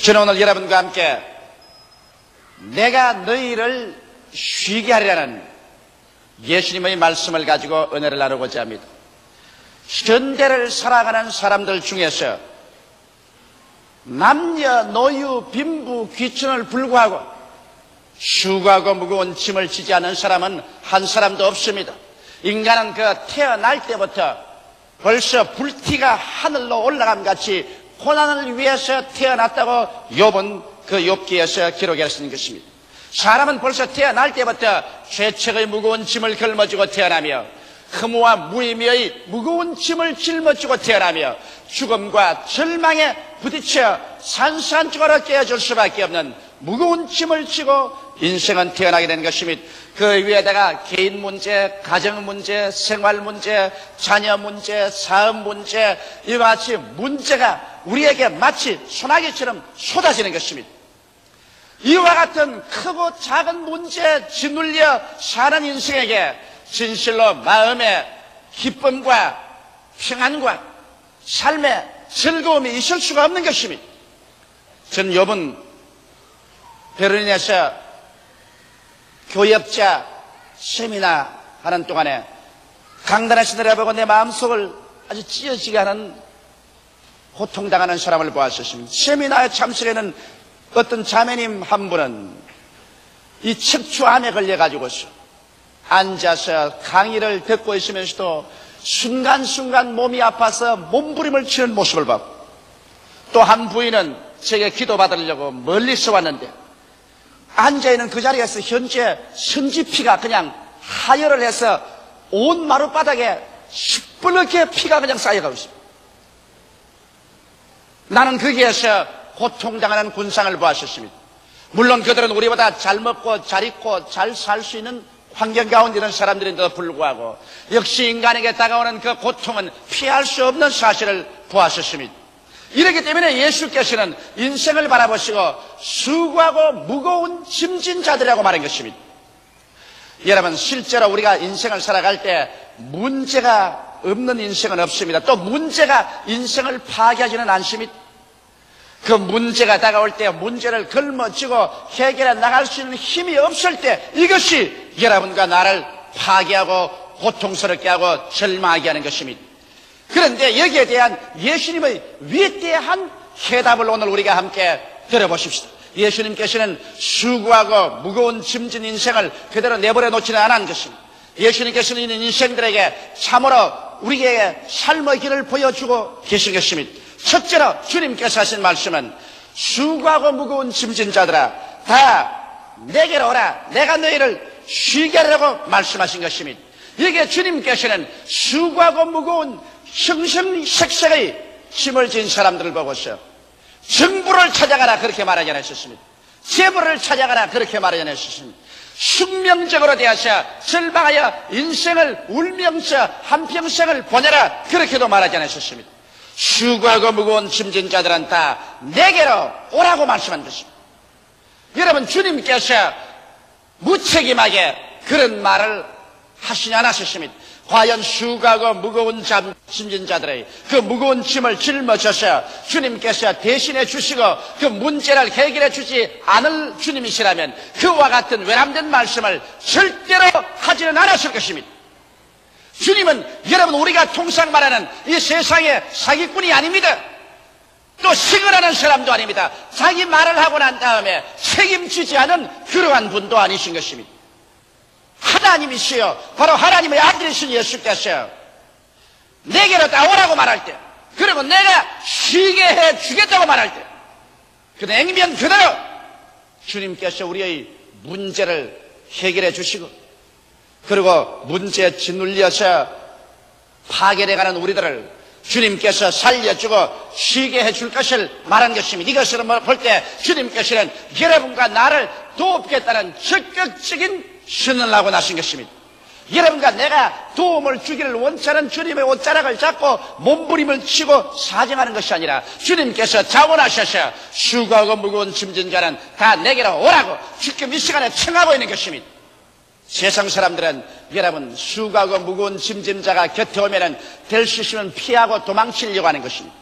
저는 오늘 여러분과 함께 내가 너희를 쉬게 하리라는 예수님의 말씀을 가지고 은혜를 나누고자 합니다. 현대를 살아가는 사람들 중에서 남녀, 노유, 빈부, 귀천을 불구하고 수고하고 무거운 짐을 지지 않은 사람은 한 사람도 없습니다. 인간은 태어날 때부터 벌써 불티가 하늘로 올라감 같이 고난을 위해서 태어났다고 욥은 욥기에서 기록했는 것입니다. 사람은 벌써 태어날 때부터 죄책의 무거운 짐을 걸머쥐고 태어나며 허무와 무의미의 무거운 짐을 짊어지고 태어나며 죽음과 절망에 부딪혀 산산조각으로 깨어질 수밖에 없는 무거운 짐을 지고 인생은 태어나게 되는 것입니다. 그 위에다가 개인 문제, 가정 문제, 생활 문제, 자녀 문제, 사업 문제, 이와 같이 문제가 우리에게 마치 소나기처럼 쏟아지는 것입니다. 이와 같은 크고 작은 문제에 짓눌려 사는 인생에게 진실로 마음의 기쁨과 평안과 삶의 즐거움이 있을 수가 없는 것입니다. 전 욥은 베를린에서 교역자 세미나 하는 동안에 강단에서 내려보고 내 마음속을 아주 찢어지게 하는 고통당하는 사람을 보았었습니다. 세미나에 참석하는 어떤 자매님 한 분은 이 척추암에 걸려가지고서 앉아서 강의를 듣고 있으면서도 순간순간 몸이 아파서 몸부림을 치는 모습을 봤고, 또 한 부인은 제게 기도받으려고 멀리서 왔는데 앉아있는 그 자리에서 현재 선지피가 그냥 하혈을 해서 온 마룻바닥에 시뻘겋게 피가 그냥 쌓여가고 있습니다. 나는 거기에서 고통당하는 군상을 보았었습니다. 물론 그들은 우리보다 잘 먹고 잘 입고 잘 살 수 있는 환경 가운데 있는 사람들인데도 불구하고 역시 인간에게 다가오는 그 고통은 피할 수 없는 사실을 보았었습니다. 이렇기 때문에 예수께서는 인생을 바라보시고 수고하고 무거운 짐진 자들이라고 말한 것입니다. 여러분, 실제로 우리가 인생을 살아갈 때 문제가 없는 인생은 없습니다. 또 문제가 인생을 파괴하지는 않습니다. 그 문제가 다가올 때 문제를 걸머쥐고 해결해 나갈 수 있는 힘이 없을 때 이것이 여러분과 나를 파괴하고 고통스럽게 하고 절망하게 하는 것입니다. 그런데 여기에 대한 예수님의 위대한 해답을 오늘 우리가 함께 들어보십시다. 예수님께서는 수고하고 무거운 짐진 인생을 그대로 내버려 놓지는 않은 것입니다. 예수님께서는 이 인생들에게 참으로 우리에게 삶의 길을 보여주고 계신 것입니다. 첫째로 주님께서 하신 말씀은 수고하고 무거운 짐진 자들아 다 내게로 오라, 내가 너희를 쉬게 하라고 말씀하신 것입니다. 여기에 주님께서는 수고하고 무거운 형성색색의 짐을 진 사람들을 보고서 정부를 찾아가라 그렇게 말하지 않으셨습니다. 재벌을 찾아가라 그렇게 말하지 않으셨습니다. 숙명적으로 되어서 절망하여 인생을 울면서 한평생을 보내라 그렇게도 말하지 않으셨습니다. 수고하고 무거운 짐진 자들은 다 내게로 오라고 말씀한 것입니다. 여러분, 주님께서 무책임하게 그런 말을 하시지 않으셨습니다. 과연 수고하고 무거운 짐진 자들의 그 무거운 짐을 짊어져서 주님께서 대신해 주시고 그 문제를 해결해 주지 않을 주님이시라면 그와 같은 외람된 말씀을 절대로 하지는 않았을 것입니다. 주님은 여러분 우리가 통상 말하는 이 세상의 사기꾼이 아닙니다. 또 시근하는 사람도 아닙니다. 자기 말을 하고 난 다음에 책임지지 않은 그러한 분도 아니신 것입니다. 하나님이시여 바로 하나님의 아들이신 예수께서 내게로 다 오라고 말할 때, 그리고 내가 쉬게 해주겠다고 말할 때 그 냉면 그대로 주님께서 우리의 문제를 해결해 주시고, 그리고 문제에 짓눌려서 파괴돼가는 우리들을 주님께서 살려주고 쉬게 해줄 것을 말한 것입니다. 이것을 볼 때 주님께서는 여러분과 나를 돕겠다는 적극적인 신을 하고 나신 것입니다. 여러분과 내가 도움을 주기를 원치 않은 주님의 옷자락을 잡고 몸부림을 치고 사정하는 것이 아니라 주님께서 자원하셔서 수고하고 무거운 짐진 자는 다 내게로 오라고 지금 이 시간에 청하고 있는 것입니다. 세상 사람들은 여러분 수고하고 무거운 짐진 자가 곁에 오면은 될 수 있으면 피하고 도망치려고 하는 것입니다.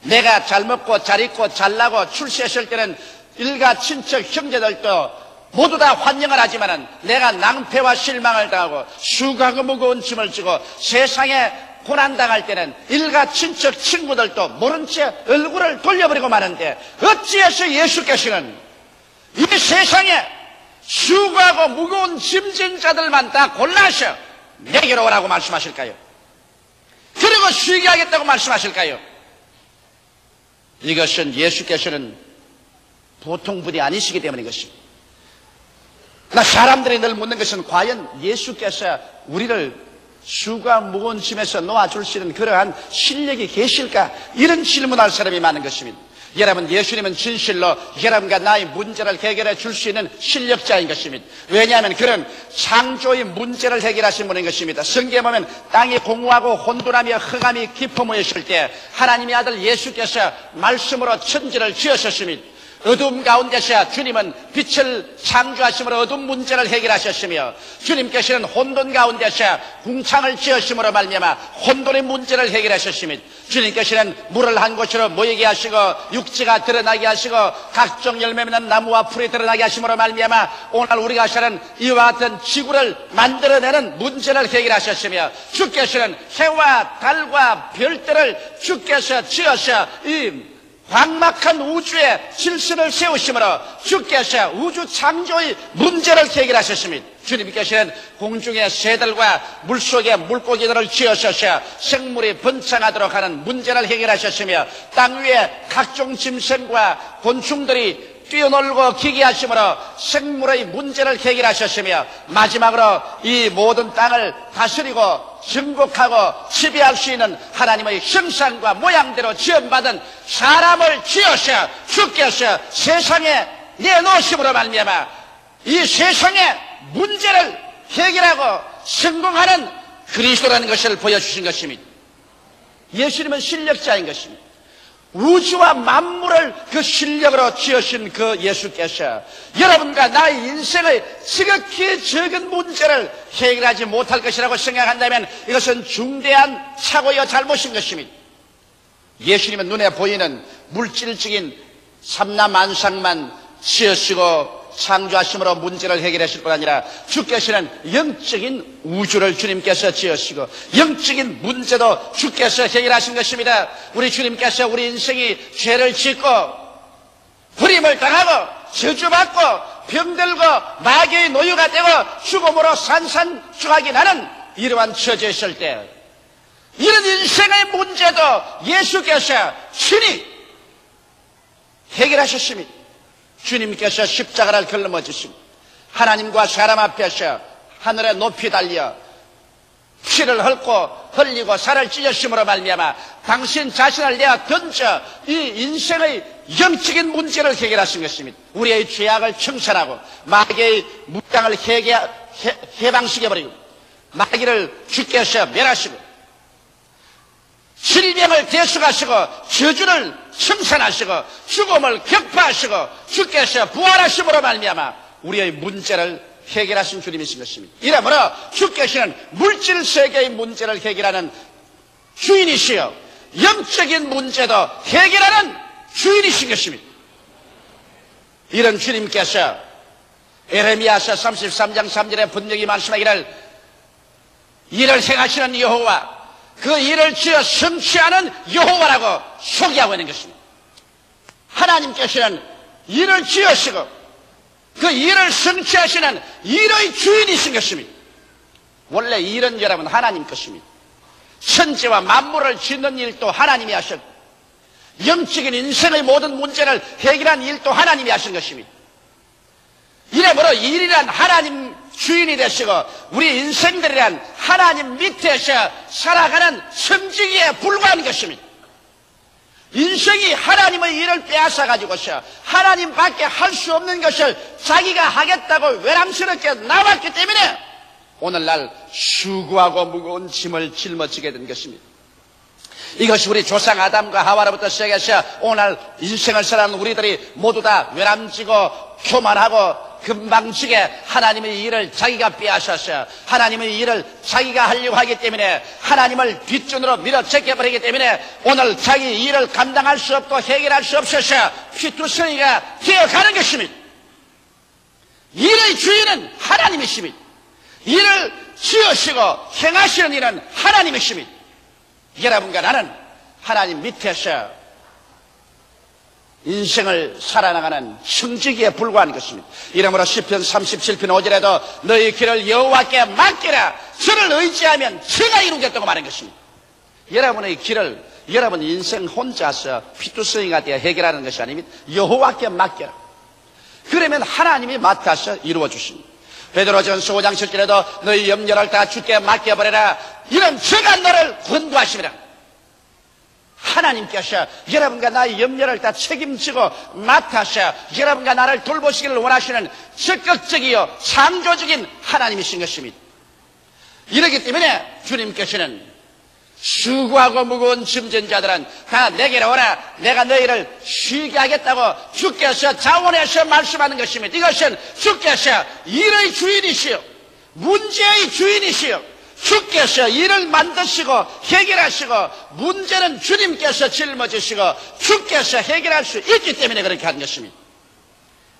내가 잘 먹고 잘 입고 잘 나고 출세했을 때는 일가 친척 형제들도 모두 다 환영을 하지만은 내가 낭패와 실망을 당하고 수고하고 무거운 짐을 지고 세상에 고난당할 때는 일가 친척 친구들도 모른 채 얼굴을 돌려버리고 마는데 어찌해서 예수께서는 이 세상에 수고하고 무거운 짐진 자들만 다 골라서 내게로 오라고 말씀하실까요? 그리고 쉬게 하겠다고 말씀하실까요? 이것은 예수께서는 보통 분이 아니시기 때문인 것입니다. 그러나 사람들이 늘 묻는 것은 과연 예수께서 우리를 수고와 무거운 짐에서 놓아줄 수 있는 그러한 실력이 계실까? 이런 질문할 사람이 많은 것입니다. 여러분, 예수님은 진실로 여러분과 나의 문제를 해결해 줄 수 있는 실력자인 것입니다. 왜냐하면 그런 창조의 문제를 해결하신 분인 것입니다. 성경에 보면 땅이 공허하고 혼돈하며 흑암이 깊어 모였을 때 하나님의 아들 예수께서 말씀으로 천지를 지으셨습니다. 어둠 가운데서 주님은 빛을 창조하심으로 어둠 문제를 해결하셨으며 주님께서는 혼돈 가운데서 궁창을 지으심으로 말미암아 혼돈의 문제를 해결하셨습니다. 주님께서는 물을 한 곳으로 모이게 하시고 육지가 드러나게 하시고 각종 열매 맺는 나무와 풀이 드러나게 하심으로 말미암아 오늘 우리가 사는 이와 같은 지구를 만들어내는 문제를 해결하셨으며 주께서는 해와 달과 별들을 주께서 지어서 이 광막한 우주의 질서를 세우심으로 주께서 우주 창조의 문제를 해결하셨습니다. 주님께서는 공중의 새들과 물속의 물고기들을 지으셔서 생물이 번창하도록 하는 문제를 해결하셨으며 땅 위에 각종 짐승과 곤충들이 뛰어놀고 기기하심으로 생물의 문제를 해결하셨으며 마지막으로 이 모든 땅을 다스리고 정복하고 지배할 수 있는 하나님의 형상과 모양대로 지음받은 사람을 지어서 주께서 세상에 내놓으심으로 말미암아 이 세상의 문제를 해결하고 성공하는 그리스도라는 것을 보여주신 것입니다. 예수님은 실력자인 것입니다. 우주와 만물을 그 실력으로 지으신 그 예수께서 여러분과 나의 인생의 지극히 적은 문제를 해결하지 못할 것이라고 생각한다면 이것은 중대한 착오여 잘못인 것입니다. 예수님은 눈에 보이는 물질적인 삼라만상만 지으시고 창조하심으로 문제를 해결하실 뿐 아니라 주께서는 영적인 우주를 주님께서 지으시고 영적인 문제도 주께서 해결하신 것입니다. 우리 주님께서 우리 인생이 죄를 짓고 불임을 당하고 저주받고 병들고 마귀의 노유가 되고 죽음으로 산산조각이 나는 이러한 처지에 있을 때 이런 인생의 문제도 예수께서 친히 해결하셨습니다. 주님께서 십자가를 걸러머지시고 하나님과 사람 앞에서 하늘에 높이 달려 피를 흘리고 살을 찢으심으로 말미암아 당신 자신을 내어 던져 이 인생의 영적인 문제를 해결하신 것입니다. 우리의 죄악을 청산하고 마귀의 무장을 해방시켜버리고 마귀를 주께서 멸하시고 질병을 대속하시고 저주를 청산하시고 죽음을 격파하시고 주께서 부활하심으로 말미암아 우리의 문제를 해결하신 주님이신 것입니다. 이러므로 주께서는 물질 세계의 문제를 해결하는 주인이시여 영적인 문제도 해결하는 주인이신 것입니다. 이런 주님께서 에레미야서 33장 3절에 분명히 말씀하기를 일을 행하시는 여호와 그 일을 지어 성취하는 여호와라고 소개하고 있는 것입니다. 하나님께서는 일을 지으시고 그 일을 성취하시는 일의 주인이신 것입니다. 원래 일은 여러분 하나님 것입니다. 천지와 만물을 짓는 일도 하나님이 하셨고 영적인 인생의 모든 문제를 해결한 일도 하나님이 하신 것입니다. 이러므로 일이란 하나님 주인이 되시고 우리 인생들이란 하나님 밑에서 살아가는 섬지기에 불과한 것입니다. 인생이 하나님의 일을 빼앗아 가지고서 하나님밖에 할 수 없는 것을 자기가 하겠다고 외람스럽게 나왔기 때문에 오늘날 수고하고 무거운 짐을 짊어지게 된 것입니다. 이것이 우리 조상 아담과 하와로부터 시작해서 오늘 인생을 살아가는 우리들이 모두 다 외람지고 교만하고 금방지게 하나님의 일을 자기가 빼앗았어요. 하나님의 일을 자기가 하려고 하기 때문에 하나님을 뒷전으로 밀어제껴버리기 때문에 오늘 자기 일을 감당할 수 없고 해결할 수 없어서 피투성이가 되어가는 것입니다. 일의 주인은 하나님이십니다. 일을 지으시고 행하시는 이는 하나님이십니다. 여러분과 나는 하나님 밑에서 인생을 살아나가는 청지기에 불과한 것입니다. 이러므로 시편 37편 5절에도 너희 길을 여호와께 맡기라. 저를 의지하면 제가 이루겠다고 말한 것입니다. 여러분의 길을 여러분 인생 혼자서 피투성이가 되어 해결하는 것이 아닙니다. 여호와께 맡겨라. 그러면 하나님이 맡아서 이루어 주십니다. 베드로전서 5장 7절에도 너희 염려를 다 주께 맡겨버려라. 이는 제가 너를 권고하심이라. 하나님께서 여러분과 나의 염려를 다 책임지고 맡아서 여러분과 나를 돌보시기를 원하시는 적극적이요 창조적인 하나님이신 것입니다. 이렇기 때문에 주님께서는 수고하고 무거운 짐진 자들은 다 내게로 오라. 내가 너희를 쉬게 하겠다고 주께서 자원해서 말씀하는 것입니다. 이것은 주께서 일의 주인이시요 문제의 주인이시요 주께서 일을 만드시고 해결하시고 문제는 주님께서 짊어지시고 주께서 해결할 수 있기 때문에 그렇게 한 것입니다.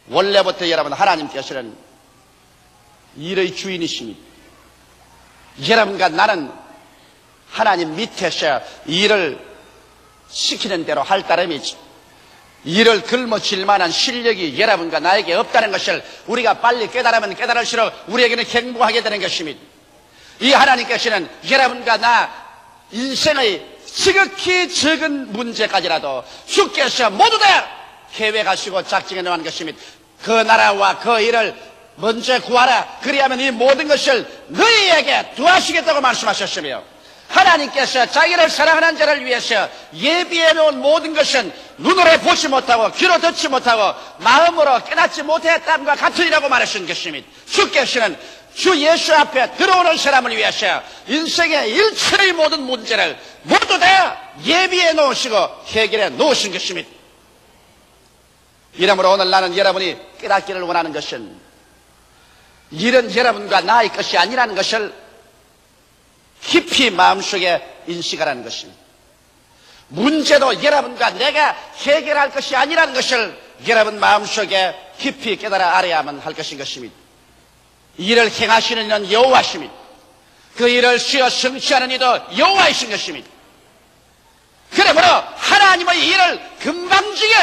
원래부터 여러분 하나님께서는 일의 주인이십니다. 여러분과 나는 하나님 밑에서 일을 시키는 대로 할 따름이지 일을 짊어질 만한 실력이 여러분과 나에게 없다는 것을 우리가 빨리 깨달으면 깨달을수록 우리에게는 행복하게 되는 것입니다. 이 하나님께서는 여러분과 나 인생의 지극히 적은 문제까지라도 주께서 모두 다 계획하시고 작정해 놓은 것입니다. 그 나라와 그 일을 먼저 구하라. 그리하면 이 모든 것을 너희에게 도와주시겠다고 말씀하셨으며 하나님께서 자기를 사랑하는 자를 위해서 예비해 놓은 모든 것은 눈으로 보지 못하고 귀로 듣지 못하고 마음으로 깨닫지 못했다함과 같으리라고 말하신 것입니다. 주께서는 주 예수 앞에 들어오는 사람을 위해서 인생의 일체의 모든 문제를 모두 다 예비해 놓으시고 해결해 놓으신 것입니다. 이러므로 오늘 나는 여러분이 깨닫기를 원하는 것은 일은 여러분과 나의 것이 아니라는 것을 깊이 마음속에 인식하라는 것입니다. 문제도 여러분과 내가 해결할 것이 아니라는 것을 여러분 마음속에 깊이 깨달아 알아야만 할 것인 것입니다. 일을 행하시는 이는 여호와십니다. 그 일을 쉬어 성취하는 이도 여호와이신 것입니다. 그러므로 하나님의 일을 금방지게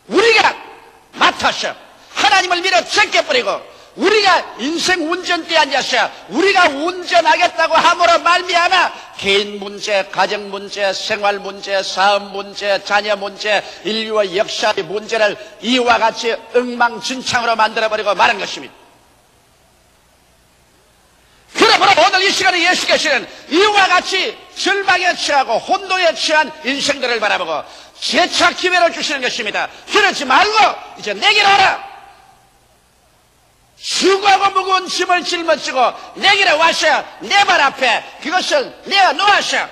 우리가 맡아서 하나님을 밀어 제껴버리고 우리가 인생 운전대에 앉아서 우리가 운전하겠다고 함으로 말미암아 개인 문제, 가정 문제, 생활 문제, 사업 문제, 자녀 문제, 인류의 역사의 문제를 이와 같이 엉망진창으로 만들어버리고 마는 것입니다. 그러므로 오늘 이 시간에 예수께서는 이와 같이 절망에 처하고 혼돈에 처한 인생들을 바라보고 재차 기회를 주시는 것입니다. 그러지 말고 이제 내게로 오라. 수고하고 무거운 짐을 짊어지고 내게로 와서 내 발 앞에 그것을 내어놓아서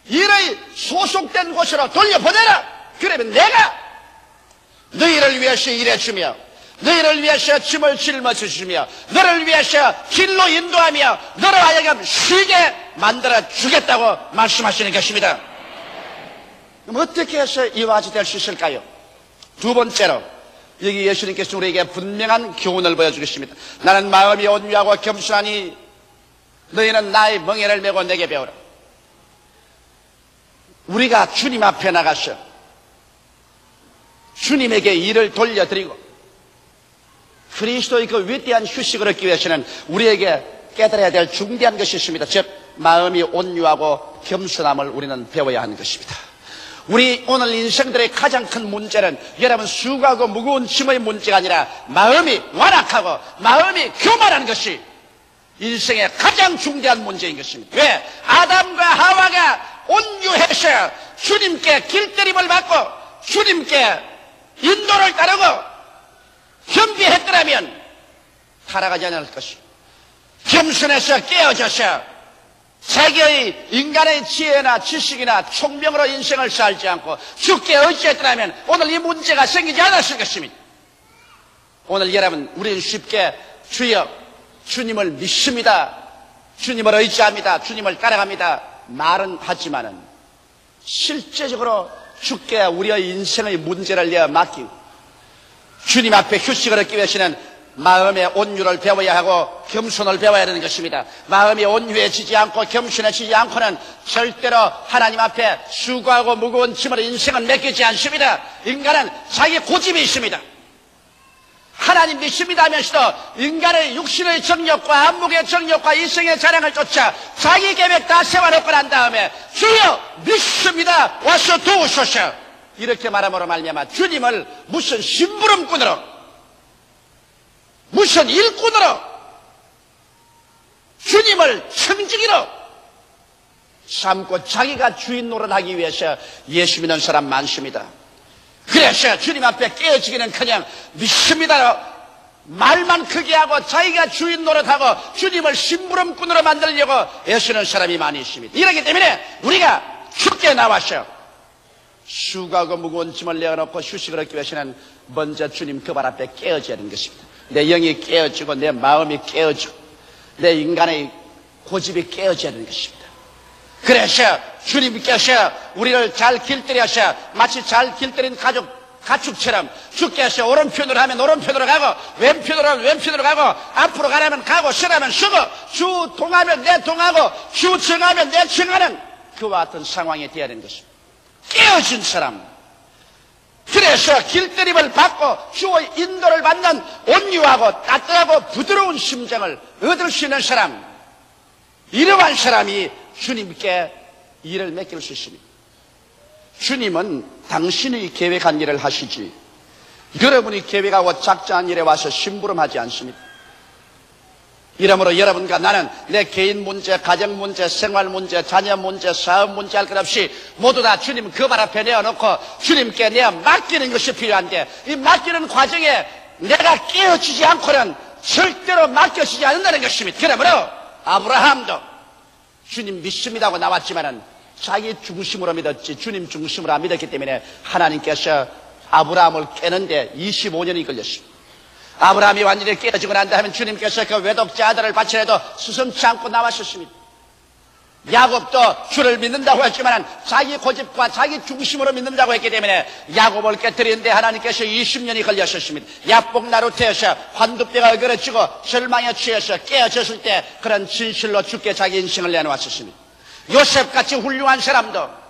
일의 소속된 곳으로 돌려보내라. 그러면 내가 너희를 위해서 일해주며 너희를 위해서 짐을 짊어지시며 너를 위해서 길로 인도하며 너를 하여금 쉬게 만들어 주겠다고 말씀하시는 것입니다. 그럼 어떻게 해서 이와 같이 될 수 있을까요? 두 번째로 여기 예수님께서 우리에게 분명한 교훈을 보여주겠습니다. 나는 마음이 온유하고 겸손하니 너희는 나의 멍에를 메고 내게 배우라. 우리가 주님 앞에 나가서 주님에게 일을 돌려드리고 그리스도의 그 위대한 휴식을 얻기 위해서는 우리에게 깨달아야 될 중대한 것이 있습니다. 즉 마음이 온유하고 겸손함을 우리는 배워야 하는 것입니다. 우리 오늘 인생들의 가장 큰 문제는 여러분 수고하고 무거운 짐의 문제가 아니라 마음이 완악하고 마음이 교만한 것이 인생의 가장 중대한 문제인 것입니다. 왜? 아담과 하와가 온유해서 주님께 길들임을 받고 주님께 인도를 따르고 겸비했더라면 타락하지 않을 것이 겸손해서 깨어져서 자기의 인간의 지혜나 지식이나 총명으로 인생을 살지 않고 주께 의지했더라면 오늘 이 문제가 생기지 않았을 것입니다. 오늘 여러분, 우리는 쉽게 주여, 주님을 믿습니다, 주님을 의지합니다, 주님을 따라갑니다 말은 하지만은 실제적으로 주께 우리의 인생의 문제를 내어 맡기고 주님 앞에 휴식을 얻기 위해서는 마음의 온유를 배워야 하고 겸손을 배워야 되는 것입니다. 마음이 온유해지지 않고 겸손해지지 않고는 절대로 하나님 앞에 수고하고 무거운 짐을 인생은 맡기지 않습니다. 인간은 자기 고집이 있습니다. 하나님 믿습니다 하면서도 인간의 육신의 정욕과 안목의 정욕과 이성의 자랑을 쫓아 자기 계획 다 세워놓고 난 다음에 주여 믿습니다 와서 도우소서 이렇게 말함으로 말미암아 주님을 무슨 심부름꾼으로, 무슨 일꾼으로, 주님을 청지기로 삼고 자기가 주인 노릇하기 위해서 예수 믿는 사람 많습니다. 그래서 주님 앞에 깨어지기는커녕 믿습니다로 말만 크게 하고 자기가 주인 노릇하고 주님을 심부름꾼으로 만들려고 애쓰는 사람이 많이 있습니다. 이렇기 때문에 우리가 주께 나와서 수고하고 무거운 짐을 내어놓고 휴식을 얻기 위해서는 먼저 주님 그 발 앞에 깨어져야 하는 것입니다. 내 영이 깨어지고 내 마음이 깨어지고 내 인간의 고집이 깨어져야 하는 것입니다. 그래서 주님께서 우리를 잘 길들여서 마치 잘 길들인 가축처럼 주께서 오른편으로 하면 오른편으로 가고 왼편으로 하면 왼편으로 가고 앞으로 가라면 가고 서라면 서고 주 동하면 내 동하고 주 정하면 내 정하는 그와 같은 상황이 되어야 되는 것입니다. 깨어진 사람, 그래서 길들임을 받고 주의 인도를 받는 온유하고 따뜻하고 부드러운 심정을 얻을 수 있는 사람, 이러한 사람이 주님께 일을 맡길 수 있습니다. 주님은 당신이 계획한 일을 하시지 여러분이 계획하고 작정한 일에 와서 심부름하지 않습니다. 이러므로 여러분과 나는 내 개인 문제, 가정 문제, 생활 문제, 자녀 문제, 사업 문제 할 것 없이 모두 다 주님 그 발 앞에 내어놓고 주님께 내어 맡기는 것이 필요한데 이 맡기는 과정에 내가 깨어지지 않고는 절대로 맡겨지지 않는다는 것입니다. 그러므로 아브라함도 주님 믿습니다 하고 나왔지만은 자기 중심으로 믿었지 주님 중심으로 안 믿었기 때문에 하나님께서 아브라함을 깨는데 25년이 걸렸습니다. 아브라함이 완전히 깨어지고 난다 하면 주님께서 그 외독자 아들을 바치려도 스승치 않고 나왔었습니다. 야곱도 주를 믿는다고 했지만 자기 고집과 자기 중심으로 믿는다고 했기 때문에 야곱을 깨뜨리는데 하나님께서 20년이 걸렸었습니다. 야복나루트에서 환두뼈가 어그러지고 절망에 취해서 깨어졌을 때 그런 진실로 주께 자기 인생을 내놓았었습니다. 요셉같이 훌륭한 사람도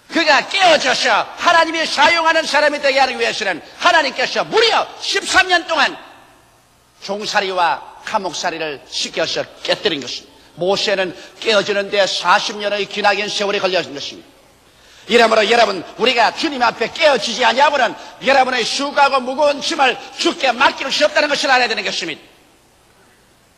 그가 깨어져서 하나님이 사용하는 사람이 되게 하기 위해서는 하나님께서 무려 13년 동안 종살이와 감옥살이를 시켜서 깨뜨린 것입니다. 모세는 깨어지는데 40년의 기나긴 세월이 걸려진 것입니다. 이러므로 여러분, 우리가 주님 앞에 깨어지지 아니하고는 여러분의 수고하고 무거운 짐을 주께 맡길 수 없다는 것을 알아야 되는 것입니다.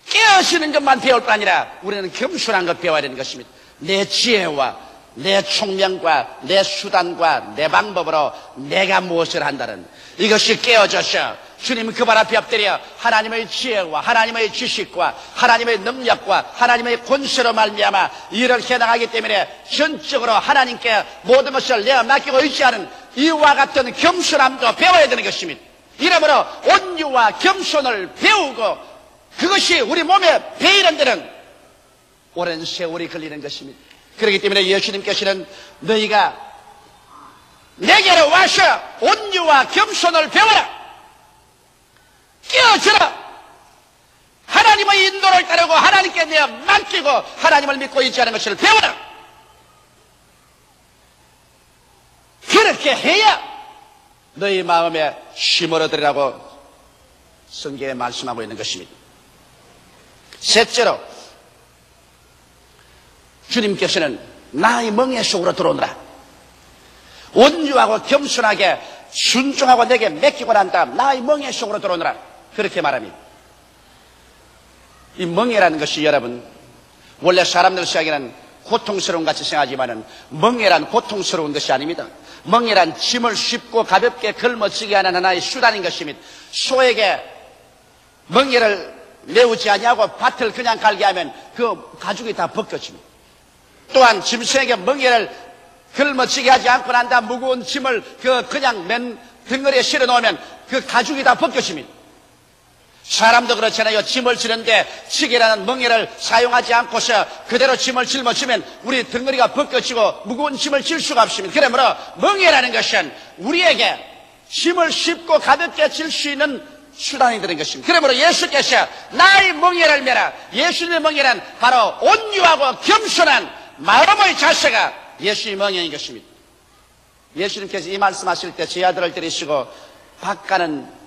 깨어지는 것만 배울 뿐 아니라 우리는 겸손한 것 배워야 되는 것입니다. 내 지혜와 내 총명과 내 수단과 내 방법으로 내가 무엇을 한다는 이것이 깨어져서 주님 그 발 앞에 엎드려 하나님의 지혜와 하나님의 지식과 하나님의 능력과 하나님의 권세로 말미암아 일을 해나가기 때문에 전적으로 하나님께 모든 것을 내어 맡기고 의지하는 이와 같은 겸손함도 배워야 되는 것입니다. 이러므로 온유와 겸손을 배우고 그것이 우리 몸에 배이는 데는 오랜 세월이 걸리는 것입니다. 그렇기 때문에 예수님께서는 너희가 내게로 와서 온유와 겸손을 배워라, 깨어져라, 하나님의 인도를 따르고 하나님께 내어 맡기고 하나님을 믿고 있지 않은 것을 배워라. 그렇게 해야 너희 마음에 쉼을 얻으리라고 성경에 말씀하고 있는 것입니다. 셋째로 주님께서는 나의 멍에 속으로 들어오느라 온유하고 겸손하게 순종하고 내게 맡기고 난 다음 나의 멍에 속으로 들어오느라 그렇게 말합니다. 이 멍에라는 것이 여러분 원래 사람들 생각에는 고통스러운 같이 생각하지만은 멍에란 고통스러운 것이 아닙니다. 멍에란 짐을 쉽고 가볍게 걸머지게 하는 하나의 수단인 것입니다. 소에게 멍에를 메우지 아니하고 밭을 그냥 갈게 하면 그 가죽이 다 벗겨집니다. 또한 짐승에게 멍에를 걸머지게 하지 않고 난 다음 무거운 짐을 그냥 맨 덩어리에 실어 놓으면 그 가죽이 다 벗겨집니다. 사람도 그렇잖아요. 짐을 지는데 치개라는 멍에를 사용하지 않고서 그대로 짐을 짊어지면 우리 덩어리가 벗겨지고 무거운 짐을 질 수가 없습니다. 그러므로 멍에라는 것은 우리에게 짐을 쉽고 가볍게 질 수 있는 수단이 되는 것입니다. 그러므로 예수께서 나의 멍에를 메라. 예수님의 멍에는 바로 온유하고 겸손한 마음의 자세가 예수의 멍에인 것입니다. 예수님께서 이 말씀하실 때 제 아들을 데리시고 바깥은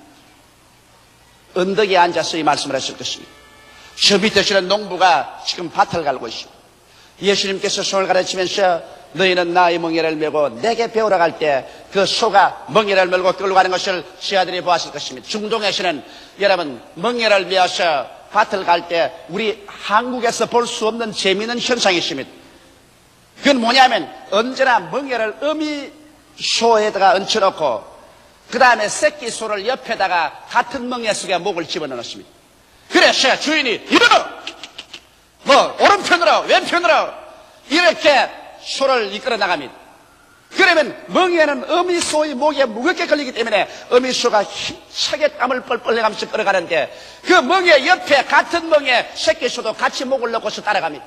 언덕에 앉아서 이 말씀을 하실 것입니다. 저 밑에 실은 농부가 지금 밭을 갈고 있습니다. 예수님께서 소를 가르치면서 너희는 나의 멍에를 메고 내게 배우러 갈 때 그 소가 멍에를 메고 끌고 가는 것을 제 아들이 보았을 것입니다. 중동에서는 여러분 멍에를 메어서 밭을 갈 때 우리 한국에서 볼 수 없는 재미있는 현상이 있습니다. 그건 뭐냐면 언제나 멍에를 어미 소에다가 얹혀놓고 그 다음에 새끼 소를 옆에다가 같은 멍에 속에 목을 집어넣습니다. 그래서 주인이 일어나! 오른편으로 왼편으로 이렇게 소를 이끌어 나갑니다. 그러면 멍에는 어미 소의 목에 무겁게 걸리기 때문에 어미 소가 힘차게 땀을 뻘뻘 내가면서 걸어가는데 그 멍에 옆에 같은 멍에 새끼 소도 같이 목을 넣고서 따라갑니다.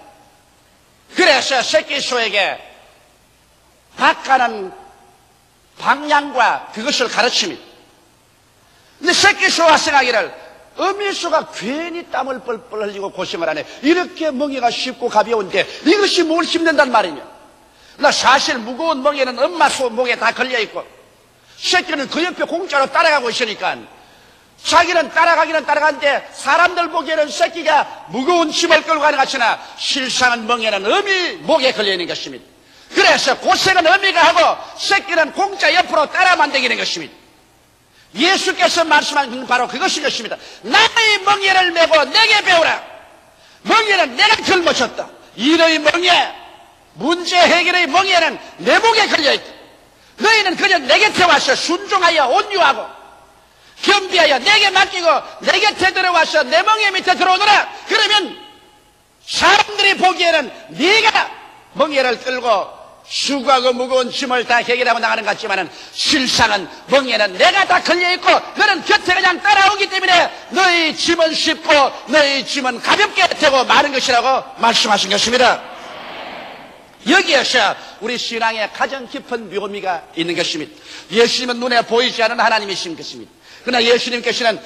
그래서 새끼 소에게 바깥은 방향과 그것을 가르칩니다. 근데 새끼 소가 생각하기를 어미 소가 괜히 땀을 뻘뻘 흘리고 고생을 하네. 이렇게 멍에가 쉽고 가벼운데 이것이 뭘 힘든단 말이냐. 나 사실 무거운 멍에는 엄마 소 목에 다 걸려있고 새끼는 그 옆에 공짜로 따라가고 있으니까 자기는 따라가기는 따라가는데 사람들 보기에는 새끼가 무거운 짐을 끌고 가는 것 같으나 실상은 멍에는 어미 목에 걸려있는 것입니다. 그래서 고생은 어미가 하고 새끼는 공짜 옆으로 따라만 다니는 것입니다. 예수께서 말씀하신 바로 그것인 것입니다. 나의 멍에를 메고 내게 배우라. 멍에는 내가 짊어졌다. 이 너희 멍에 문제 해결의 멍에는 내 목에 걸려있다. 너희는 그냥 내 곁에 와서 순종하여 온유하고 겸비하여 내게 맡기고 내 곁에 들어와서 내 멍에 밑에 들어오너라. 그러면 사람들이 보기에는 네가 멍에를 끌고 수고하고 무거운 짐을 다 해결하고 나가는 것 같지만은 실상은 멍에는 내가 다 걸려있고 너는 곁에 그냥 따라오기 때문에 너희 짐은 쉽고 너희 짐은 가볍게 되고 마른 것이라고 말씀하신 것입니다. 여기에서 우리 신앙에 가장 깊은 묘미가 있는 것입니다. 예수님은 눈에 보이지 않는 하나님이신 것입니다. 그러나 예수님께서는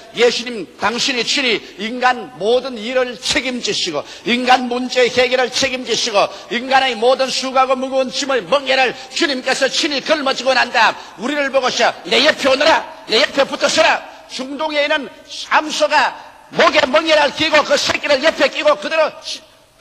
당신이 친히 인간 모든 일을 책임지시고 인간 문제 해결을 책임지시고 인간의 모든 수고하고 무거운 짐을 멍에를 주님께서 친히 걸머지고 난 다음 우리를 보고서 내 옆에 오너라. 내 옆에 붙어서라. 중동에 있는 암소가 목에 멍에를 끼고 그 새끼를 옆에 끼고 그대로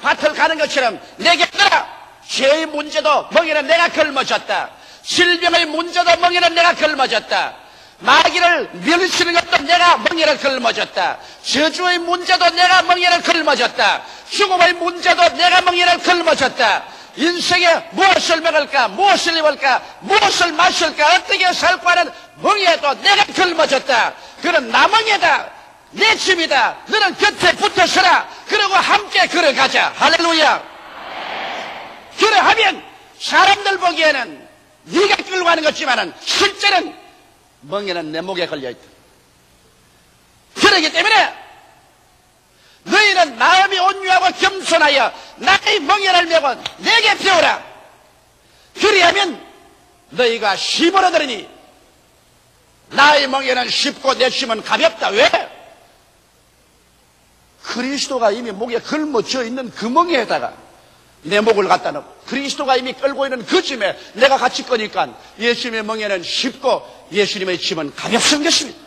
밭을 가는 것처럼 내게 오너라. 죄의 문제도 멍에는 내가 걸머졌다. 질병의 문제도 멍에는 내가 걸머졌다. 마귀를 멸치는 것도 내가 멍에를 걸머졌다. 저주의 문제도 내가 멍에를 걸머졌다. 죽음의 문제도 내가 멍에를 걸머졌다. 인생에 무엇을 먹을까, 무엇을 입을까, 무엇을 마실까, 어떻게 살까 하는 멍에도 내가 걸머졌다. 그는 나 멍에다. 내 집이다. 너는 곁에 붙어서라. 그리고 함께 걸어가자. 할렐루야. 그러하면 사람들 보기에는 네가 끌고 가는 것지만은 실제는 멍에는 내 목에 걸려있다. 그렇기 때문에 너희는 마음이 온유하고 겸손하여 나의 멍에를 메고 내게 배우라. 그리하면 너희가 힘을 얻으리니 나의 멍에는 쉽고 내 짐은 가볍다. 왜? 그리스도가 이미 목에 걸머져 있는 그 멍에다가 내 목을 갖다 놓고 그리스도가 이미 끌고 있는 그 짐에 내가 같이 거니까 예수님의 멍에는 쉽고 예수님의 짐은 가볍은 것입니다.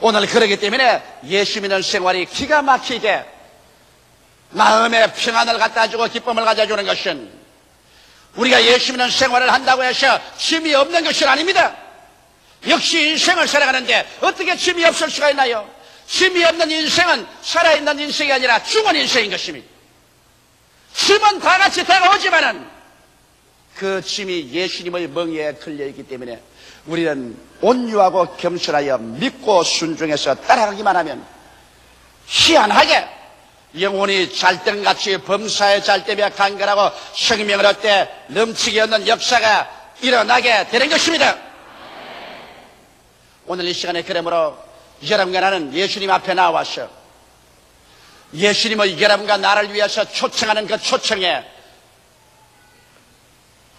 오늘 그러기 때문에 예수 믿는 생활이 기가 막히게 마음에 평안을 갖다 주고 기쁨을 가져주는 것은 우리가 예수 믿는 생활을 한다고 해서 짐이 없는 것은 아닙니다. 역시 인생을 살아가는데 어떻게 짐이 없을 수가 있나요? 짐이 없는 인생은 살아있는 인생이 아니라 죽은 인생인 것입니다. 짐은 다 같이 다가오지만은 그 짐이 예수님의 멍에에 걸려있기 때문에 우리는 온유하고 겸손하여 믿고 순종해서 따라가기만 하면 희한하게 영혼이 잘등같이 범사에 잘되며 간결하고 생명을 얻되 넘치게 얻는 역사가 일어나게 되는 것입니다. 오늘 이 시간에 그러므로 여러분과 나는 예수님 앞에 나와서 예수님의 여러분과 나를 위해서 초청하는 그 초청에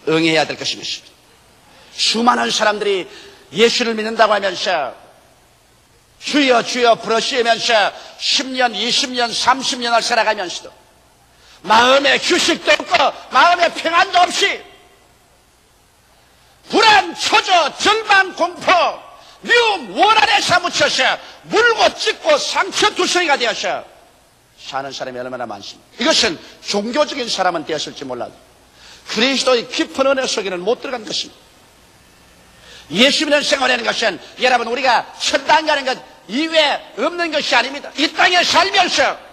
응해야 될 것입니다. 수많은 사람들이 예수를 믿는다고 하면서 주여 주여 부르시면서 10년, 20년, 30년을 살아가면서도 마음에 휴식도 없고 마음에 평안도 없이 불안, 초조, 절망, 공포, 미움, 원한에 사무쳐서 물고 찢고 상처투성이가 되어서 사는 사람이 얼마나 많습니까? 이것은 종교적인 사람은 되었을지 몰라도 그리스도의 깊은 은혜 속에는 못 들어간 것입니다. 예수 믿는 생활하는 것은 여러분 우리가 천당 가는 것 이외에 없는 것이 아닙니다. 이 땅에 살면서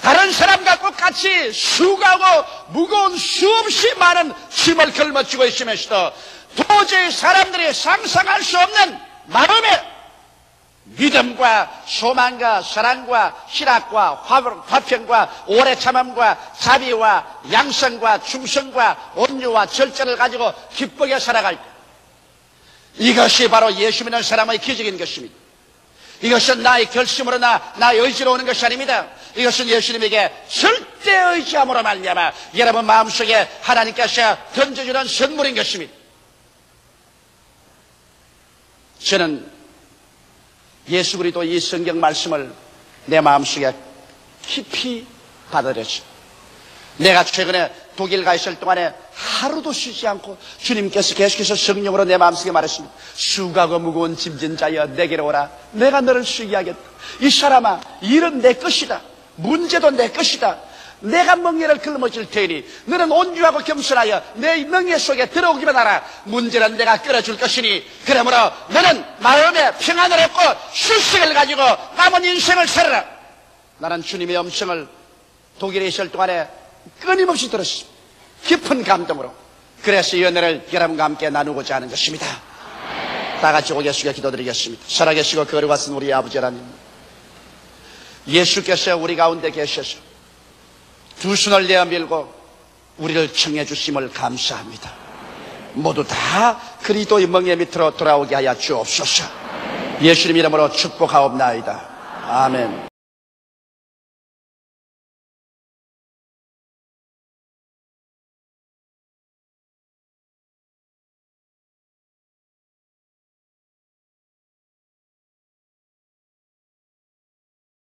다른 사람과 똑같이 수고하고 무거운 수없이 많은 짐을 걸머쥐고 있으면서도 도저히 사람들이 상상할 수 없는 마음의 믿음과 소망과 사랑과 희락과 화평과 오래 참음과 자비와 양성과 충성과 온유와 절제를 가지고 기쁘게 살아갈 때 이것이 바로 예수 믿는 사람의 기적인 것입니다. 이것은 나의 결심으로 나의 의지로 오는 것이 아닙니다. 이것은 예수님에게 절대 의지함으로 말미암아 여러분 마음속에 하나님께서 던져주는 선물인 것입니다. 저는 예수 그리스도 이 성경 말씀을 내 마음속에 깊이 받아들였어요. 내가 최근에 독일 가 있을 동안에 하루도 쉬지 않고 주님께서 계속해서 성령으로 내 마음속에 말했습니다. 수고하고 무거운 짐진 자여 내게로 오라. 내가 너를 쉬게 하겠다. 이 사람아, 일은 내 것이다. 문제도 내 것이다. 내가 멍에를 걸머질 테니 너는 온유하고 겸손하여 내 멍에 속에 들어오기만 하라. 문제는 내가 끌어줄 것이니 그러므로 너는 마음에 평안을 얻고 휴식을 가지고 남은 인생을 살아라. 나는 주님의 음성을 독일에 있을 동안에 끊임없이 들었습니다. 깊은 감동으로. 그래서 이 은혜를 여러분과 함께 나누고자 하는 것입니다. 다 같이 고개 숙여 기도드리겠습니다. 살아계시고 거룩하신 우리 아버지 하나님, 예수께서 우리 가운데 계셔서 두 손을 내어 밀고 우리를 청해 주심을 감사합니다. 모두 다 그리스도의 멍에 밑으로 돌아오게 하여 주옵소서. 예수님 이름으로 축복하옵나이다. 아멘.